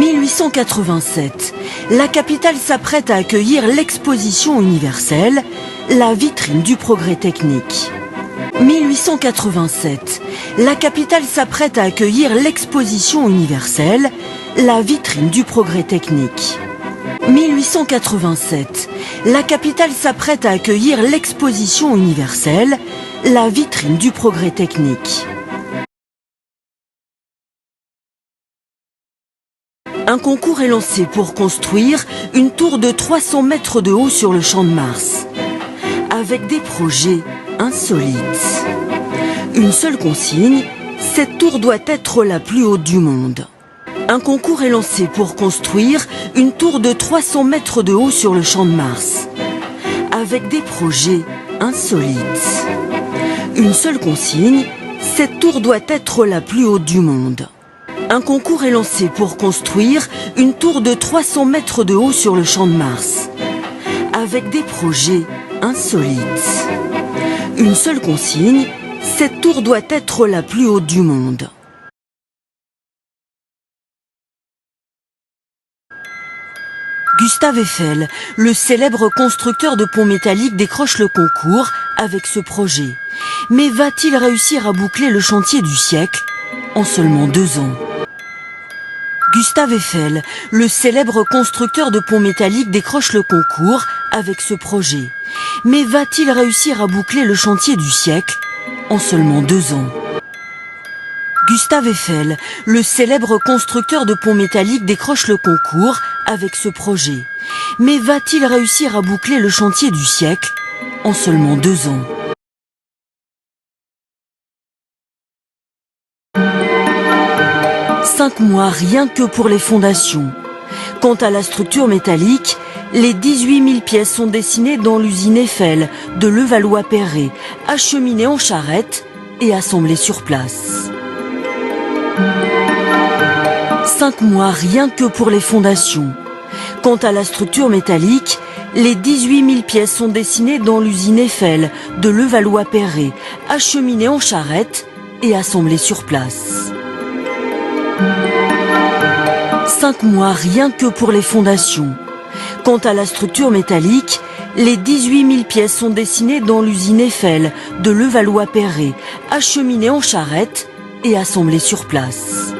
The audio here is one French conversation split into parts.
1887, la capitale s'apprête à accueillir l'exposition universelle, la vitrine du progrès technique. 1887, la capitale s'apprête à accueillir l'exposition universelle, la vitrine du progrès technique. 1887, la capitale s'apprête à accueillir l'exposition universelle, la vitrine du progrès technique. Un concours est lancé pour construire une tour de 300 mètres de haut sur le Champ de Mars, avec des projets insolites. Une seule consigne, cette tour doit être la plus haute du monde. Un concours est lancé pour construire une tour de 300 mètres de haut sur le Champ de Mars, avec des projets insolites. Une seule consigne, cette tour doit être la plus haute du monde. Un concours est lancé pour construire une tour de 300 mètres de haut sur le Champ de Mars, avec des projets insolites. Une seule consigne, cette tour doit être la plus haute du monde. Gustave Eiffel, le célèbre constructeur de ponts métalliques, décroche le concours avec ce projet. Mais va-t-il réussir à boucler le chantier du siècle en seulement 2 ans? Gustave Eiffel, le célèbre constructeur de ponts métalliques, décroche le concours avec ce projet. Mais va-t-il réussir à boucler le chantier du siècle en seulement 2 ans? Gustave Eiffel, le célèbre constructeur de ponts métalliques, décroche le concours avec ce projet. Mais va-t-il réussir à boucler le chantier du siècle en seulement 2 ans? Cinq mois rien que pour les fondations. Quant à la structure métallique, les 18 000 pièces sont dessinées dans l'usine Eiffel de Levallois-Perret, acheminées en charrette et assemblées sur place. 5 mois rien que pour les fondations. Quant à la structure métallique, les 18 000 pièces sont dessinées dans l'usine Eiffel de Levallois-Perret, acheminées en charrette et assemblées sur place. 5 mois rien que pour les fondations. Quant à la structure métallique, les 18 000 pièces sont dessinées dans l'usine Eiffel de Levallois-Perret, acheminées en charrette et assemblées sur place.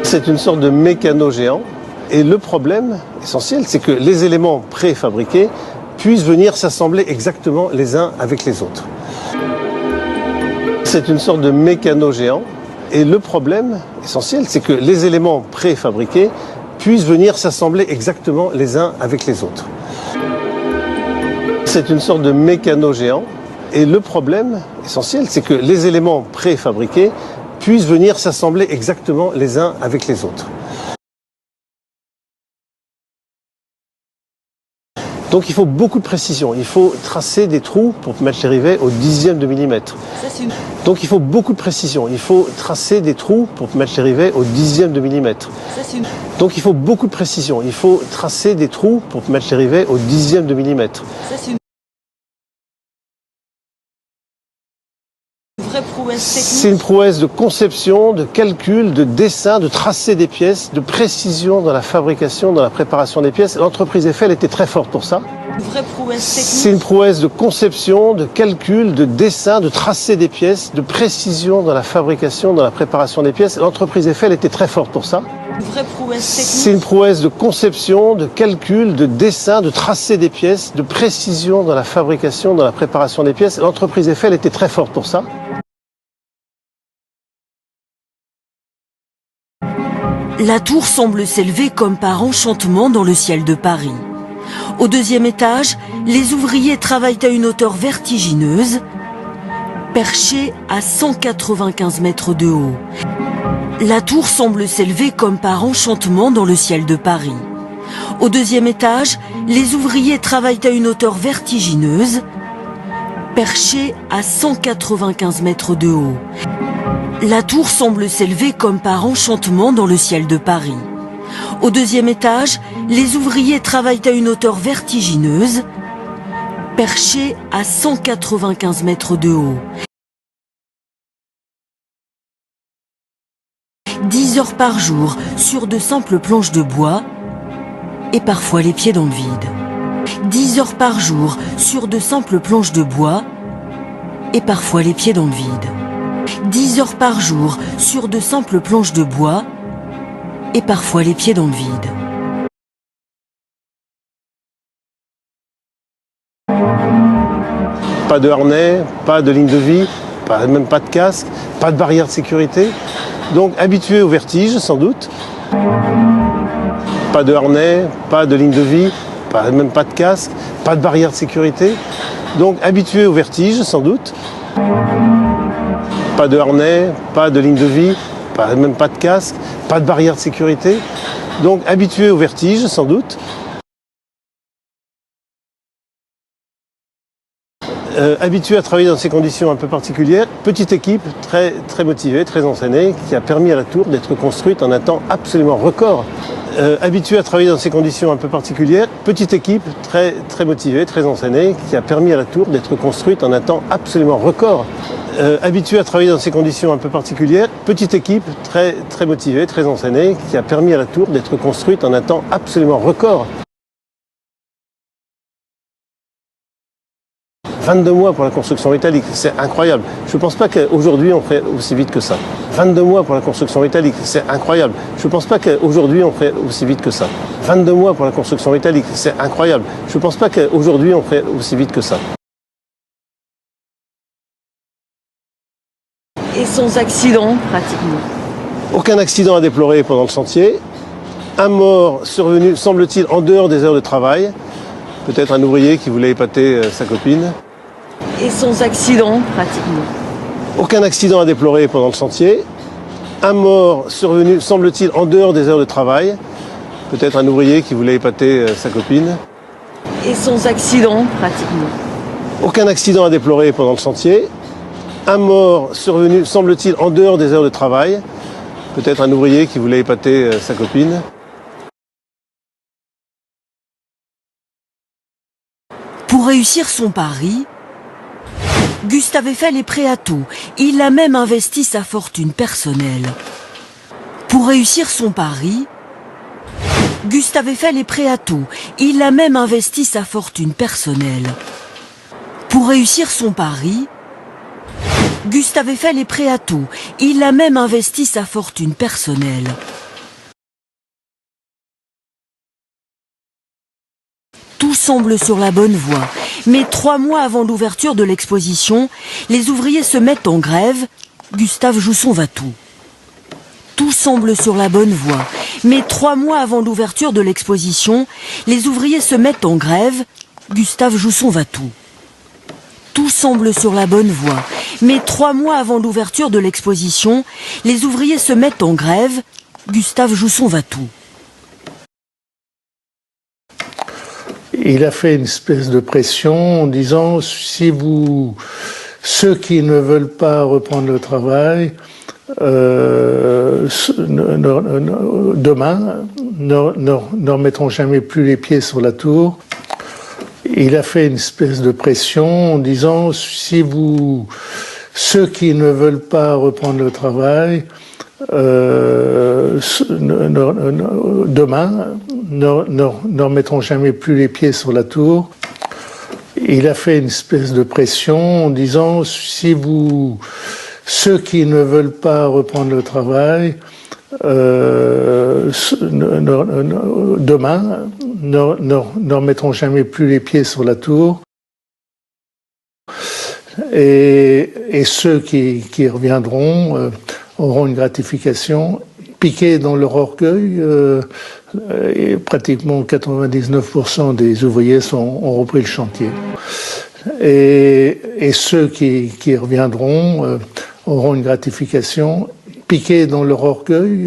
C'est une sorte de mécano géant et le problème essentiel, c'est que les éléments préfabriqués puissent venir s'assembler exactement les uns avec les autres. C'est une sorte de mécano géant et le problème essentiel, c'est que les éléments préfabriqués puissent venir s'assembler exactement les uns avec les autres. C'est une sorte de mécano géant et le problème essentiel, c'est que les éléments préfabriqués puissent venir s'assembler exactement les uns avec les autres. Donc il faut beaucoup de précision, il faut tracer des trous pour mettre les rivets au 10e de millimètre. Donc il faut beaucoup de précision, il faut tracer des trous pour mettre les rivets au 10e de millimètre. Donc il faut beaucoup de précision, il faut tracer des trous pour mettre les rivets au 10e de millimètre. C'est une prouesse de conception, de calcul, de dessin, de tracer des pièces, de précision dans la fabrication, dans la préparation des pièces. L'entreprise Eiffel était très forte pour ça. C'est une prouesse de conception, de calcul, de dessin, de tracer des pièces, de précision dans la fabrication, dans la préparation des pièces. L'entreprise Eiffel était très forte pour ça. C'est une prouesse de conception, de calcul, de dessin, de tracer des pièces, de précision dans la fabrication, dans la préparation des pièces. L'entreprise Eiffel était très forte pour ça. La tour semble s'élever comme par enchantement dans le ciel de Paris. Au 2e étage, les ouvriers travaillent à une hauteur vertigineuse, perchés à 195 mètres de haut. La tour semble s'élever comme par enchantement dans le ciel de Paris. Au 2e étage, les ouvriers travaillent à une hauteur vertigineuse, perchés à 195 mètres de haut. La tour semble s'élever comme par enchantement dans le ciel de Paris. Au 2e étage, les ouvriers travaillent à une hauteur vertigineuse, perchés à 195 mètres de haut. 10 heures par jour sur de simples planches de bois et parfois les pieds dans le vide. 10 heures par jour sur de simples planches de bois et parfois les pieds dans le vide. 10 heures par jour sur de simples planches de bois et parfois les pieds dans le vide. Pas de harnais, pas de ligne de vie, même pas de casque, pas de barrière de sécurité. Donc habitué au vertige sans doute. Pas de harnais, pas de ligne de vie, même pas de casque, pas de barrière de sécurité. Donc habitué au vertige sans doute. Pas de harnais, pas de ligne de vie, même pas de casque, pas de barrière de sécurité. Donc habitué au vertige sans doute. Habitué à travailler dans ces conditions un peu particulières, petite équipe très motivée, très entraînée, qui a permis à la tour d'être construite en un temps absolument record. Habitué à travailler dans ces conditions un peu particulières, petite équipe très motivée, très entraînée, qui a permis à la tour d'être construite en un temps absolument record. Habitué à travailler dans ces conditions un peu particulières, petite équipe très motivée, très entraînée, qui a permis à la tour d'être construite en un temps absolument record. 22 mois pour la construction métallique, c'est incroyable. Je ne pense pas qu'aujourd'hui on ferait aussi vite que ça. 22 mois pour la construction métallique, c'est incroyable. Je ne pense pas qu'aujourd'hui on ferait aussi vite que ça. 22 mois pour la construction métallique, c'est incroyable. Je ne pense pas qu'aujourd'hui on ferait aussi vite que ça. Et sans accident, pratiquement. Aucun accident à déplorer pendant le chantier. Un mort survenu, semble-t-il, en dehors des heures de travail. Peut-être un ouvrier qui voulait épater sa copine. Et sans accident, pratiquement. Aucun accident à déplorer pendant le chantier. Un mort survenu, semble-t-il, en dehors des heures de travail. Peut-être un ouvrier qui voulait épater sa copine. Et sans accident, pratiquement. Aucun accident à déplorer pendant le chantier. Un mort survenu, semble-t-il, en dehors des heures de travail. Peut-être un ouvrier qui voulait épater sa copine. Pour réussir son pari, Gustave Eiffel est prêt à tout. Il a même investi sa fortune personnelle. Pour réussir son pari, Gustave Eiffel est prêt à tout. Il a même investi sa fortune personnelle. Pour réussir son pari, Gustave Eiffel est prêt à tout. Il a même investi sa fortune personnelle. Tout semble sur la bonne voie, mais 3 mois avant l'ouverture de l'exposition, les ouvriers se mettent en grève. Gustave Jousson va tout. Tout semble sur la bonne voie, mais 3 mois avant l'ouverture de l'exposition, les ouvriers se mettent en grève. Gustave Jousson va tout. Tout semble sur la bonne voie, mais 3 mois avant l'ouverture de l'exposition, les ouvriers se mettent en grève. Gustave Jousson va tout. Il a fait une espèce de pression en disant ceux qui ne veulent pas reprendre le travail, demain, ne remettront jamais plus les pieds sur la tour. Il a fait une espèce de pression en disant ceux qui ne veulent pas reprendre le travail, demain, ne remettront jamais plus les pieds sur la tour. Il a fait une espèce de pression en disant ceux qui ne veulent pas reprendre le travail, demain, ne remettront jamais plus les pieds sur la tour. Et ceux qui reviendront auront une gratification. Piqués dans leur orgueil, et pratiquement 99% des ouvriers ont repris le chantier. Et ceux qui reviendront auront une gratification. Piqués dans leur orgueil,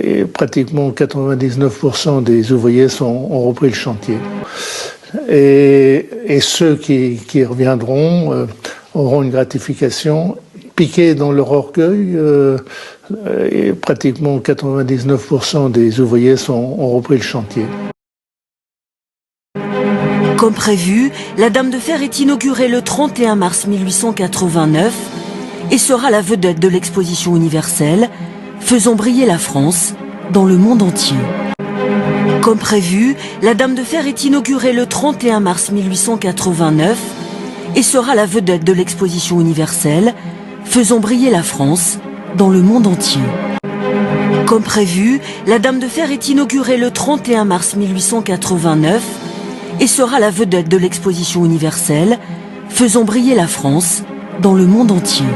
et pratiquement 99% des ouvriers ont repris le chantier. Et ceux qui reviendront auront une gratification. Piqués dans leur orgueil, et pratiquement 99% des ouvriers ont repris le chantier. Comme prévu, la Dame de Fer est inaugurée le 31 mars 1889 et sera la vedette de l'exposition universelle faisons briller la France dans le monde entier. Comme prévu, la Dame de Fer est inaugurée le 31 mars 1889 et sera la vedette de l'exposition universelle Faisons briller la France dans le monde entier. Comme prévu, la Dame de Fer est inaugurée le 31 mars 1889 et sera la vedette de l'exposition universelle Faisons briller la France dans le monde entier.